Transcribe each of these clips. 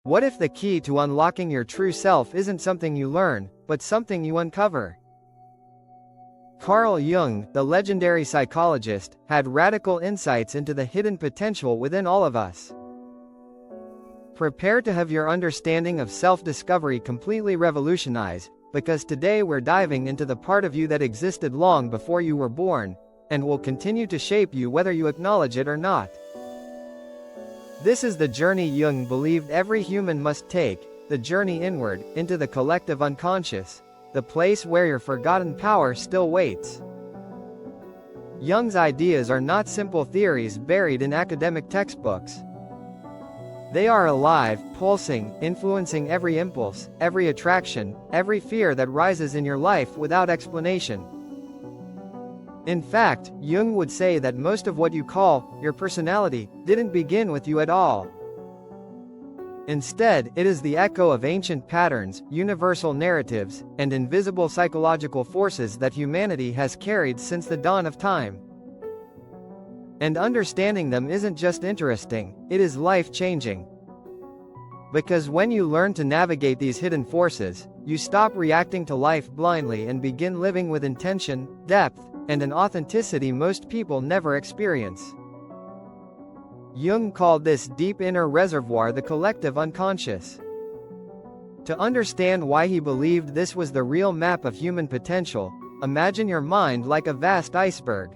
What if the key to unlocking your true self isn't something you learn, but something you uncover? Carl Jung, the legendary psychologist, had radical insights into the hidden potential within all of us. Prepare to have your understanding of self-discovery completely revolutionized, because today we're diving into the part of you that existed long before you were born, and will continue to shape you whether you acknowledge it or not. This is the journey Jung believed every human must take, the journey inward, into the collective unconscious, the place where your forgotten power still waits. Jung's ideas are not simple theories buried in academic textbooks. They are alive, pulsing, influencing every impulse, every attraction, every fear that rises in your life without explanation. In fact, Jung would say that most of what you call your personality didn't begin with you at all. Instead, it is the echo of ancient patterns, universal narratives, and invisible psychological forces that humanity has carried since the dawn of time. And understanding them isn't just interesting, it is life-changing. Because when you learn to navigate these hidden forces, you stop reacting to life blindly and begin living with intention, depth, and an authenticity most people never experience. Jung called this deep inner reservoir the collective unconscious. To understand why he believed this was the real map of human potential, imagine your mind like a vast iceberg.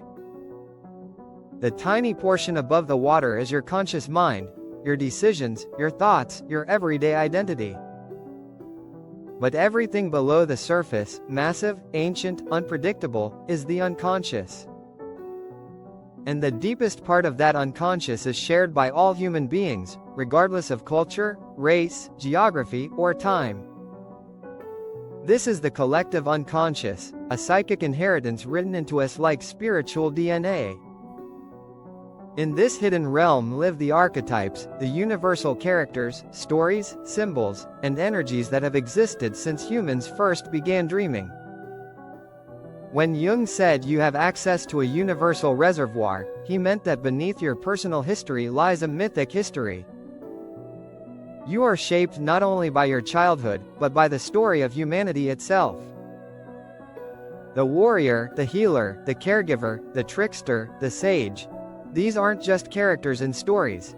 The tiny portion above the water is your conscious mind, your decisions, your thoughts, your everyday identity. But everything below the surface, massive, ancient, unpredictable, is the unconscious. And the deepest part of that unconscious is shared by all human beings, regardless of culture, race, geography, or time. This is the collective unconscious, a psychic inheritance written into us like spiritual DNA. In this hidden realm live the archetypes, the universal characters, stories, symbols, and energies that have existed since humans first began dreaming. When Jung said you have access to a universal reservoir, he meant that beneath your personal history lies a mythic history. You are shaped not only by your childhood, but by the story of humanity itself. The warrior, the healer, the caregiver, the trickster, the sage. These aren't just characters in stories.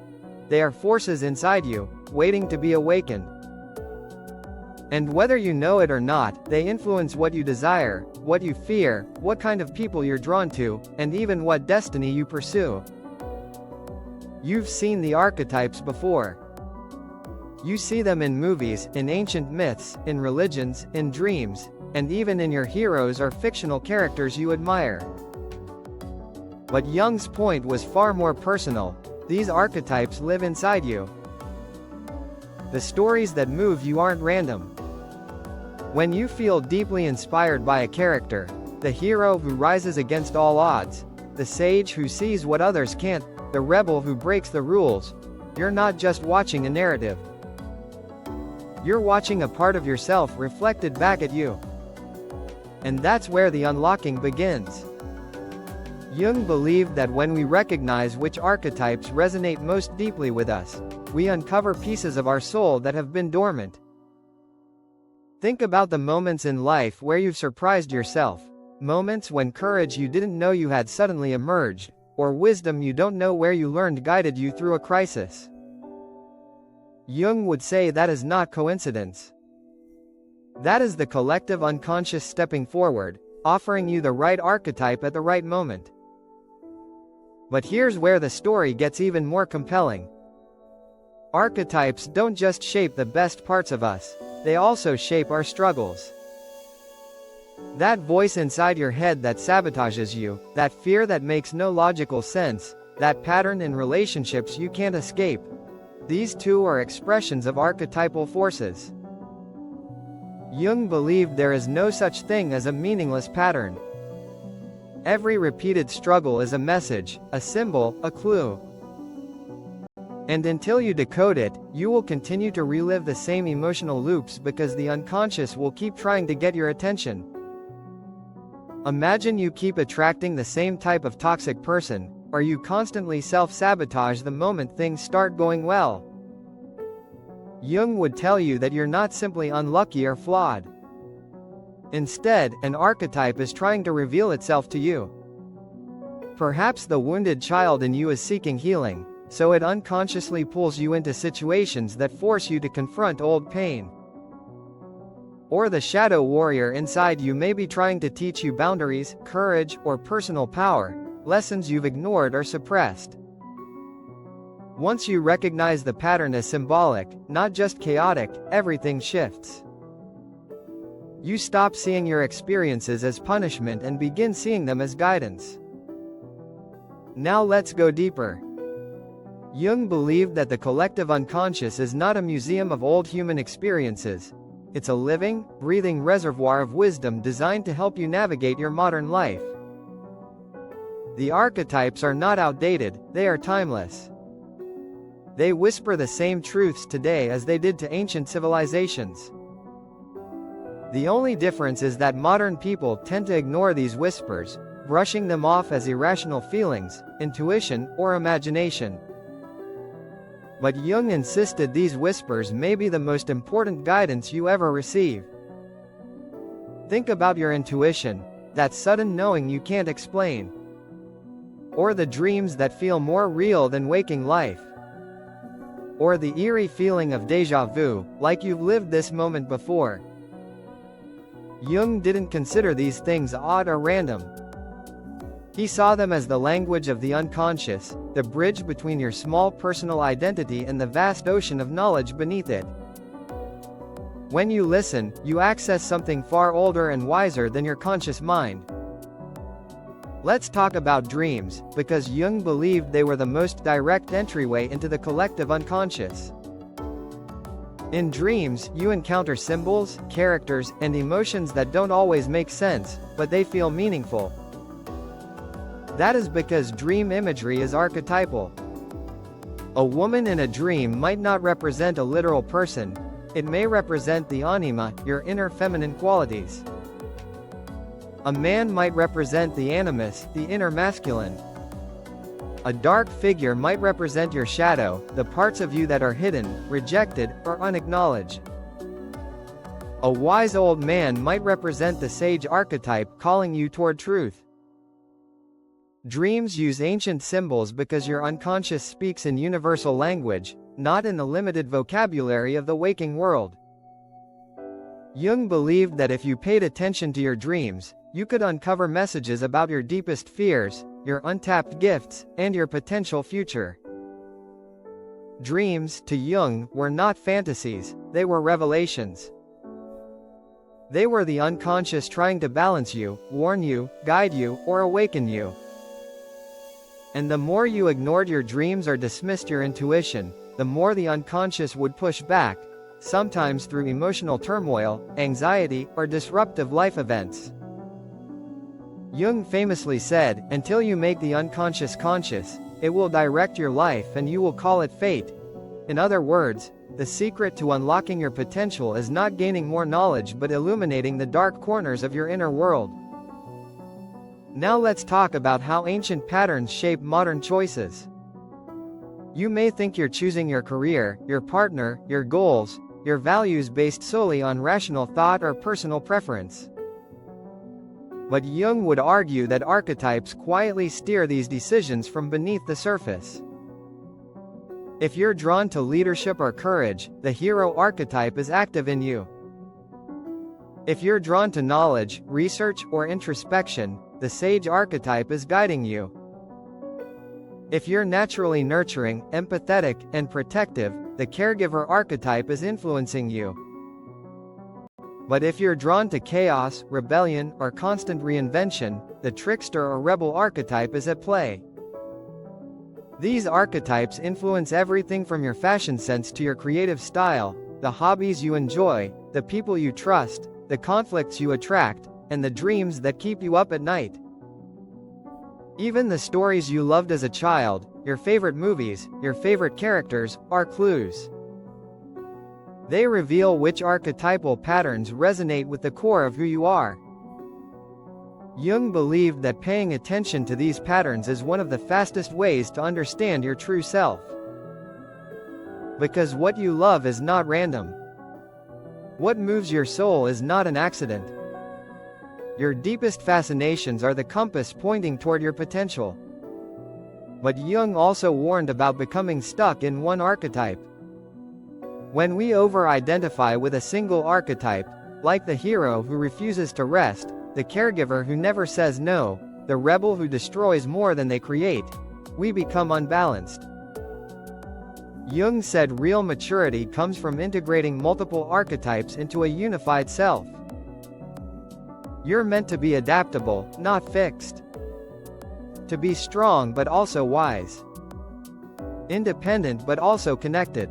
They are forces inside you, waiting to be awakened. And whether you know it or not, they influence what you desire, what you fear, what kind of people you're drawn to, and even what destiny you pursue. You've seen the archetypes before. You see them in movies, in ancient myths, in religions, in dreams, and even in your heroes or fictional characters you admire. But Jung's point was far more personal. These archetypes live inside you. The stories that move you aren't random. When you feel deeply inspired by a character, the hero who rises against all odds, the sage who sees what others can't, the rebel who breaks the rules, you're not just watching a narrative. You're watching a part of yourself reflected back at you. And that's where the unlocking begins. Jung believed that when we recognize which archetypes resonate most deeply with us, we uncover pieces of our soul that have been dormant. Think about the moments in life where you've surprised yourself, moments when courage you didn't know you had suddenly emerged, or wisdom you don't know where you learned guided you through a crisis. Jung would say that is not coincidence. That is the collective unconscious stepping forward, offering you the right archetype at the right moment. But here's where the story gets even more compelling. Archetypes don't just shape the best parts of us, they also shape our struggles. That voice inside your head that sabotages you, that fear that makes no logical sense, that pattern in relationships you can't escape. These two are expressions of archetypal forces. Jung believed there is no such thing as a meaningless pattern. Every repeated struggle is a message, a symbol, a clue. And until you decode it, you will continue to relive the same emotional loops because the unconscious will keep trying to get your attention. Imagine you keep attracting the same type of toxic person, or you constantly self-sabotage the moment things start going well. Jung would tell you that you're not simply unlucky or flawed. Instead, an archetype is trying to reveal itself to you. Perhaps the wounded child in you is seeking healing, so it unconsciously pulls you into situations that force you to confront old pain. Or the shadow warrior inside you may be trying to teach you boundaries, courage, or personal power, lessons you've ignored or suppressed. Once you recognize the pattern as symbolic, not just chaotic, everything shifts. You stop seeing your experiences as punishment and begin seeing them as guidance. Now let's go deeper. Jung believed that the collective unconscious is not a museum of old human experiences. It's a living, breathing reservoir of wisdom designed to help you navigate your modern life. The archetypes are not outdated, they are timeless. They whisper the same truths today as they did to ancient civilizations. The only difference is that modern people tend to ignore these whispers, brushing them off as irrational feelings, intuition, or imagination. But Jung insisted these whispers may be the most important guidance you ever receive. Think about your intuition, that sudden knowing you can't explain. Or the dreams that feel more real than waking life. Or the eerie feeling of déjà vu, like you've lived this moment before. Jung didn't consider these things odd or random. He saw them as the language of the unconscious, the bridge between your small personal identity and the vast ocean of knowledge beneath it. When you listen, you access something far older and wiser than your conscious mind. Let's talk about dreams, because Jung believed they were the most direct entryway into the collective unconscious. In dreams, you encounter symbols, characters, and emotions that don't always make sense, but they feel meaningful. That is because dream imagery is archetypal. A woman in a dream might not represent a literal person. It may represent the anima, your inner feminine qualities. A man might represent the animus, the inner masculine. A dark figure might represent your shadow, the parts of you that are hidden, rejected, or unacknowledged. A wise old man might represent the sage archetype calling you toward truth. Dreams use ancient symbols because your unconscious speaks in universal language, not in the limited vocabulary of the waking world. Jung believed that if you paid attention to your dreams, you could uncover messages about your deepest fears, your untapped gifts, and your potential future. Dreams, to Jung, were not fantasies, they were revelations. They were the unconscious trying to balance you, warn you, guide you, or awaken you. And the more you ignored your dreams or dismissed your intuition, the more the unconscious would push back, sometimes through emotional turmoil, anxiety, or disruptive life events. Jung famously said, "Until you make the unconscious conscious, it will direct your life and you will call it fate." In other words, the secret to unlocking your potential is not gaining more knowledge but illuminating the dark corners of your inner world. Now let's talk about how ancient patterns shape modern choices. You may think you're choosing your career, your partner, your goals, your values based solely on rational thought or personal preference. But Jung would argue that archetypes quietly steer these decisions from beneath the surface. If you're drawn to leadership or courage, the hero archetype is active in you. If you're drawn to knowledge, research, or introspection, the sage archetype is guiding you. If you're naturally nurturing, empathetic, and protective, the caregiver archetype is influencing you. But if you're drawn to chaos, rebellion, or constant reinvention, the trickster or rebel archetype is at play. These archetypes influence everything from your fashion sense to your creative style, the hobbies you enjoy, the people you trust, the conflicts you attract, and the dreams that keep you up at night. Even the stories you loved as a child, your favorite movies, your favorite characters, are clues. They reveal which archetypal patterns resonate with the core of who you are. Jung believed that paying attention to these patterns is one of the fastest ways to understand your true self. Because what you love is not random. What moves your soul is not an accident. Your deepest fascinations are the compass pointing toward your potential. But Jung also warned about becoming stuck in one archetype. When we over-identify with a single archetype, like the hero who refuses to rest, the caregiver who never says no, the rebel who destroys more than they create, we become unbalanced. Jung said real maturity comes from integrating multiple archetypes into a unified self. You're meant to be adaptable, not fixed. To be strong but also wise. Independent but also connected.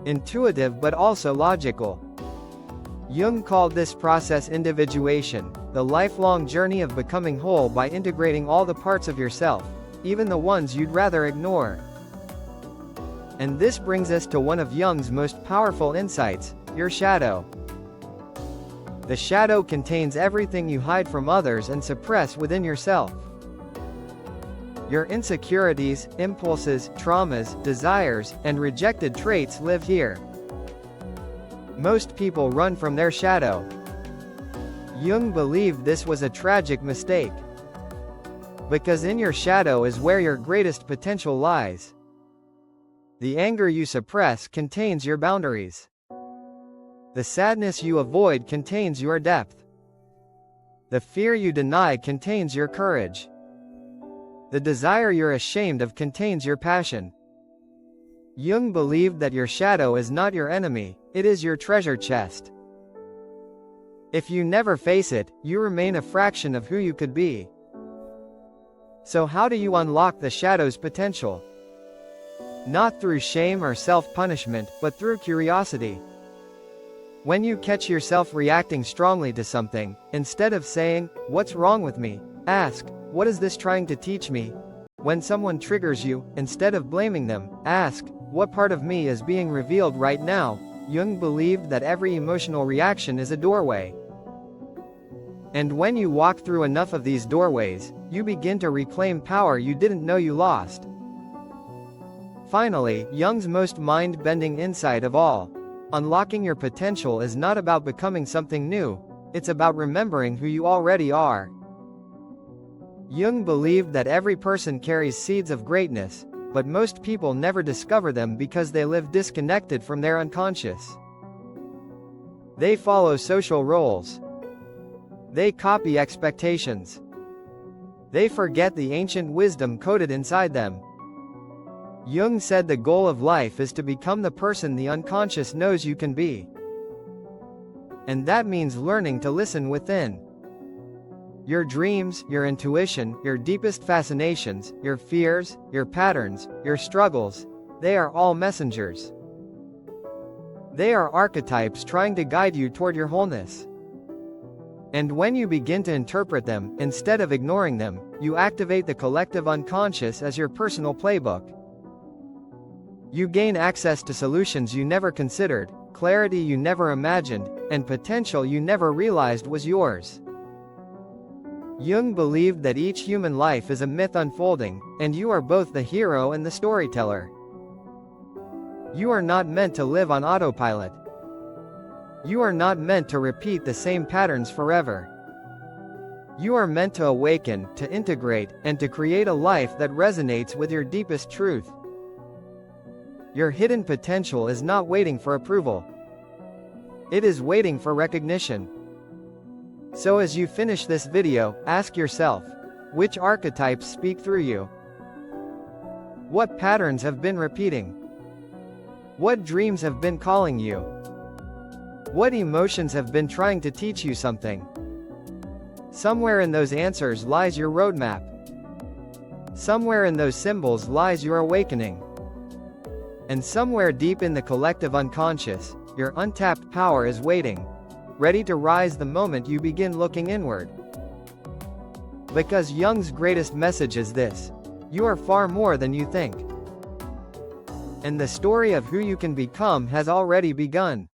Intuitive but also logical. Jung called this process individuation, the lifelong journey of becoming whole by integrating all the parts of yourself, even the ones you'd rather ignore. And this brings us to one of Jung's most powerful insights, your shadow. The shadow contains everything you hide from others and suppress within yourself. Your insecurities, impulses, traumas, desires, and rejected traits live here. Most people run from their shadow. Jung believed this was a tragic mistake. Because in your shadow is where your greatest potential lies. The anger you suppress contains your boundaries. The sadness you avoid contains your depth. The fear you deny contains your courage. The desire you're ashamed of contains your passion. Jung believed that your shadow is not your enemy, it is your treasure chest. If you never face it, you remain a fraction of who you could be. So how do you unlock the shadow's potential? Not through shame or self-punishment, but through curiosity. When you catch yourself reacting strongly to something, instead of saying, "What's wrong with me?" ask, "What is this trying to teach me?" When someone triggers you, instead of blaming them, ask, "What part of me is being revealed right now?" Jung believed that every emotional reaction is a doorway. And when you walk through enough of these doorways, you begin to reclaim power you didn't know you lost. Finally, Jung's most mind-bending insight of all. Unlocking your potential is not about becoming something new, it's about remembering who you already are. Jung believed that every person carries seeds of greatness, but most people never discover them because they live disconnected from their unconscious. They follow social roles. They copy expectations. They forget the ancient wisdom coded inside them. Jung said the goal of life is to become the person the unconscious knows you can be. And that means learning to listen within. Your dreams, your intuition, your deepest fascinations, your fears, your patterns, your struggles, they are all messengers. They are archetypes trying to guide you toward your wholeness. And when you begin to interpret them, instead of ignoring them, you activate the collective unconscious as your personal playbook. You gain access to solutions you never considered, clarity you never imagined, and potential you never realized was yours. Jung believed that each human life is a myth unfolding, and you are both the hero and the storyteller. You are not meant to live on autopilot. You are not meant to repeat the same patterns forever. You are meant to awaken, to integrate, and to create a life that resonates with your deepest truth. Your hidden potential is not waiting for approval. It is waiting for recognition. So as you finish this video, ask yourself, which archetypes speak through you? What patterns have been repeating? What dreams have been calling you? What emotions have been trying to teach you something? Somewhere in those answers lies your roadmap. Somewhere in those symbols lies your awakening. And somewhere deep in the collective unconscious, your untapped power is waiting, ready to rise the moment you begin looking inward. Because Jung's greatest message is this: you are far more than you think. And the story of who you can become has already begun.